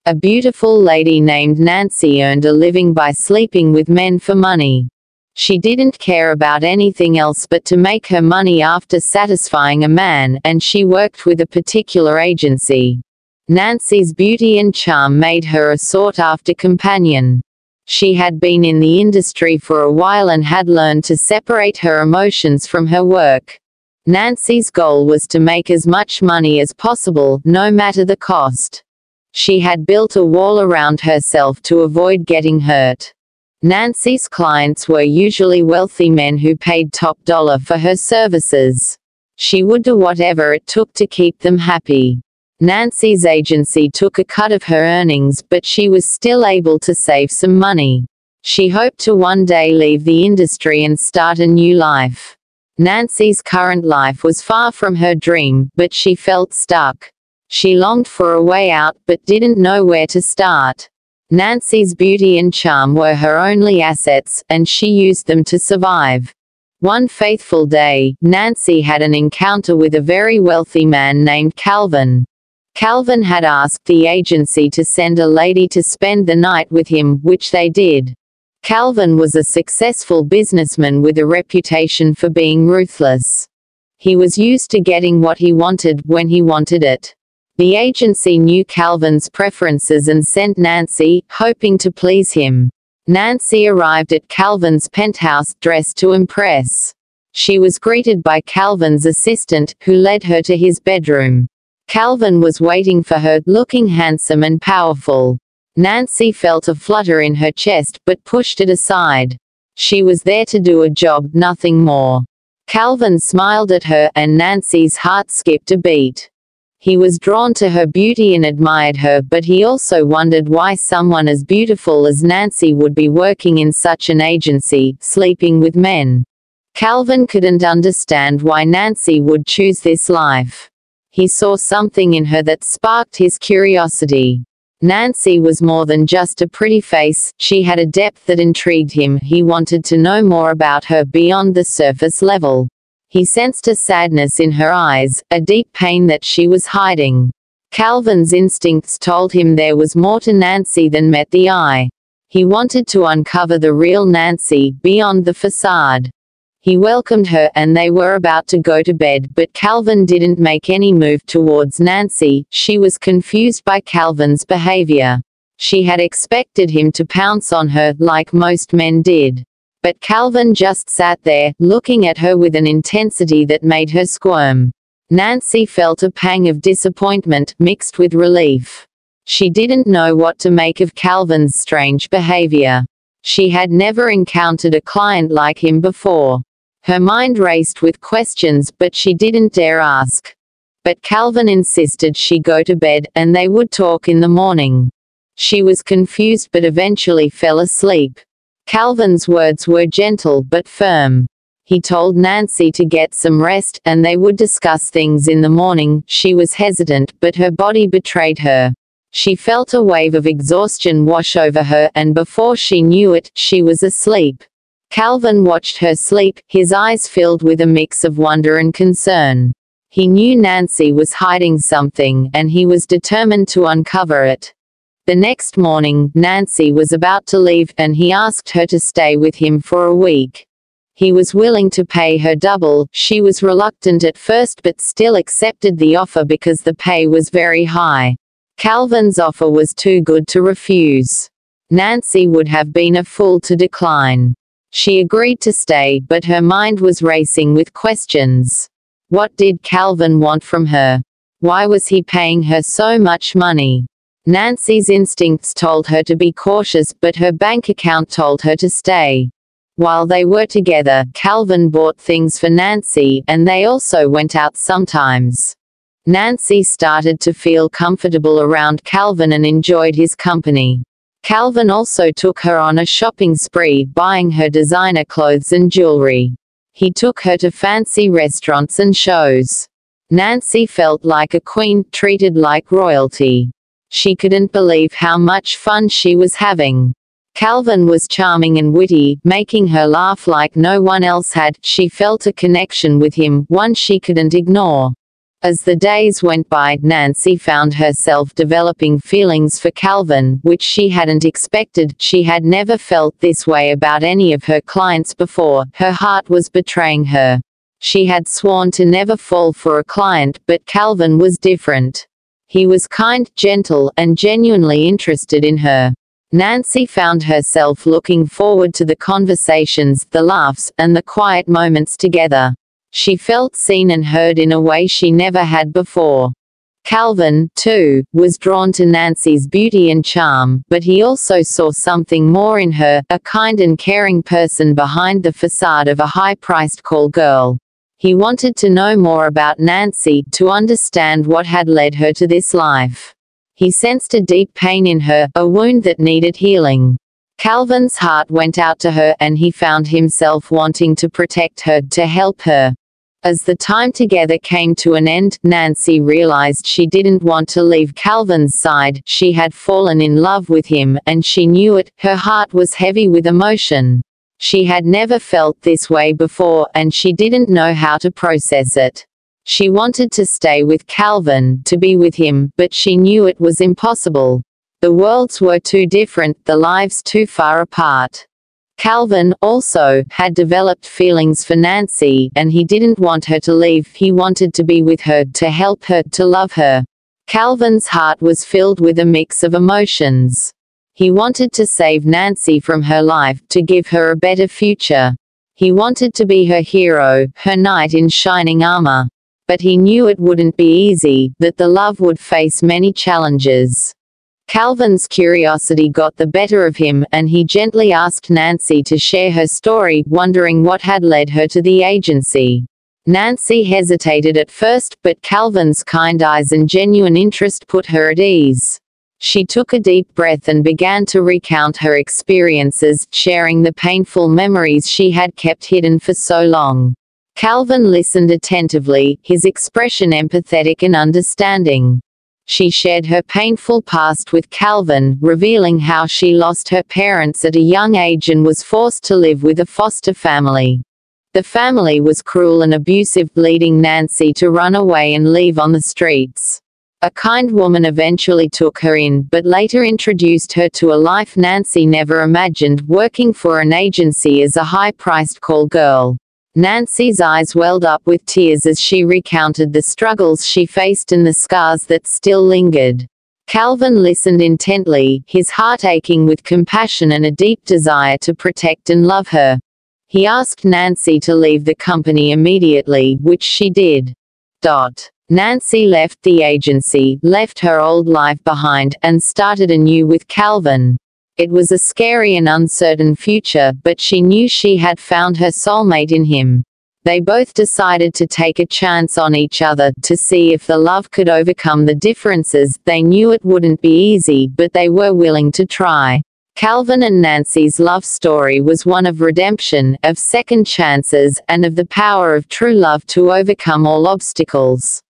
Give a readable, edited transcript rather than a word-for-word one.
A beautiful lady named Nancy earned a living by sleeping with men for money. She didn't care about anything else but to make her money after satisfying a man, and she worked with a particular agency. Nancy's beauty and charm made her a sought-after companion. She had been in the industry for a while and had learned to separate her emotions from her work. Nancy's goal was to make as much money as possible, no matter the cost. She had built a wall around herself to avoid getting hurt. Nancy's clients were usually wealthy men who paid top dollar for her services. She would do whatever it took to keep them happy. Nancy's agency took a cut of her earnings, but she was still able to save some money. She hoped to one day leave the industry and start a new life. Nancy's current life was far from her dream, but she felt stuck. She longed for a way out, but didn't know where to start. Nancy's beauty and charm were her only assets, and she used them to survive. One fateful day, Nancy had an encounter with a very wealthy man named Calvin. Calvin had asked the agency to send a lady to spend the night with him, which they did. Calvin was a successful businessman with a reputation for being ruthless. He was used to getting what he wanted, when he wanted it. The agency knew Calvin's preferences and sent Nancy, hoping to please him. Nancy arrived at Calvin's penthouse, dressed to impress. She was greeted by Calvin's assistant, who led her to his bedroom. Calvin was waiting for her, looking handsome and powerful. Nancy felt a flutter in her chest, but pushed it aside. She was there to do a job, nothing more. Calvin smiled at her, and Nancy's heart skipped a beat. He was drawn to her beauty and admired her, but he also wondered why someone as beautiful as Nancy would be working in such an agency, sleeping with men. Calvin couldn't understand why Nancy would choose this life. He saw something in her that sparked his curiosity. Nancy was more than just a pretty face, she had a depth that intrigued him. He wanted to know more about her beyond the surface level. He sensed a sadness in her eyes, a deep pain that she was hiding. Calvin's instincts told him there was more to Nancy than met the eye. He wanted to uncover the real Nancy, beyond the facade. He welcomed her, and they were about to go to bed, but Calvin didn't make any move towards Nancy. She was confused by Calvin's behavior. She had expected him to pounce on her, like most men did. But Calvin just sat there, looking at her with an intensity that made her squirm. Nancy felt a pang of disappointment, mixed with relief. She didn't know what to make of Calvin's strange behavior. She had never encountered a client like him before. Her mind raced with questions, but she didn't dare ask. But Calvin insisted she go to bed, and they would talk in the morning. She was confused but eventually fell asleep. Calvin's words were gentle but firm. He told Nancy to get some rest, and they would discuss things in the morning. She was hesitant, but her body betrayed her. She felt a wave of exhaustion wash over her, and before she knew it, she was asleep. Calvin watched her sleep, his eyes filled with a mix of wonder and concern. He knew Nancy was hiding something, and he was determined to uncover it. The next morning, Nancy was about to leave, and he asked her to stay with him for a week. He was willing to pay her double. She was reluctant at first but still accepted the offer because the pay was very high. Calvin's offer was too good to refuse. Nancy would have been a fool to decline. She agreed to stay, but her mind was racing with questions. What did Calvin want from her? Why was he paying her so much money? Nancy's instincts told her to be cautious, but her bank account told her to stay. While they were together, Calvin bought things for Nancy, and they also went out sometimes. Nancy started to feel comfortable around Calvin and enjoyed his company. Calvin also took her on a shopping spree, buying her designer clothes and jewelry. He took her to fancy restaurants and shows. Nancy felt like a queen, treated like royalty. She couldn't believe how much fun she was having. Calvin was charming and witty, making her laugh like no one else had. She felt a connection with him, one she couldn't ignore. As the days went by, Nancy found herself developing feelings for Calvin, which she hadn't expected. She had never felt this way about any of her clients before. Her heart was betraying her. She had sworn to never fall for a client, but Calvin was different. He was kind, gentle, and genuinely interested in her. Nancy found herself looking forward to the conversations, the laughs, and the quiet moments together. She felt seen and heard in a way she never had before. Calvin, too, was drawn to Nancy's beauty and charm, but he also saw something more in her, a kind and caring person behind the facade of a high-priced call girl. He wanted to know more about Nancy, to understand what had led her to this life. He sensed a deep pain in her, a wound that needed healing. Calvin's heart went out to her, and he found himself wanting to protect her, to help her. As the time together came to an end, Nancy realized she didn't want to leave Calvin's side. She had fallen in love with him, and she knew it. Her heart was heavy with emotion. She had never felt this way before, and she didn't know how to process it. She wanted to stay with Calvin, to be with him, but she knew it was impossible. The worlds were too different, the lives too far apart. Calvin, also, had developed feelings for Nancy, and he didn't want her to leave. He wanted to be with her, to help her, to love her. Calvin's heart was filled with a mix of emotions. He wanted to save Nancy from her life, to give her a better future. He wanted to be her hero, her knight in shining armor. But he knew it wouldn't be easy, that the love would face many challenges. Calvin's curiosity got the better of him, and he gently asked Nancy to share her story, wondering what had led her to the agency. Nancy hesitated at first, but Calvin's kind eyes and genuine interest put her at ease. She took a deep breath and began to recount her experiences, sharing the painful memories she had kept hidden for so long. Calvin listened attentively, his expression empathetic and understanding. She shared her painful past with Calvin, revealing how she lost her parents at a young age and was forced to live with a foster family. The family was cruel and abusive, leading Nancy to run away and leave on the streets. A kind woman eventually took her in, but later introduced her to a life Nancy never imagined, working for an agency as a high-priced call girl. Nancy's eyes welled up with tears as she recounted the struggles she faced and the scars that still lingered. Calvin listened intently, his heart aching with compassion and a deep desire to protect and love her. He asked Nancy to leave the company immediately, which she did. Nancy left the agency, left her old life behind, and started anew with Calvin. It was a scary and uncertain future, but she knew she had found her soulmate in him. They both decided to take a chance on each other, to see if the love could overcome the differences. They knew it wouldn't be easy, but they were willing to try. Calvin and Nancy's love story was one of redemption, of second chances, and of the power of true love to overcome all obstacles.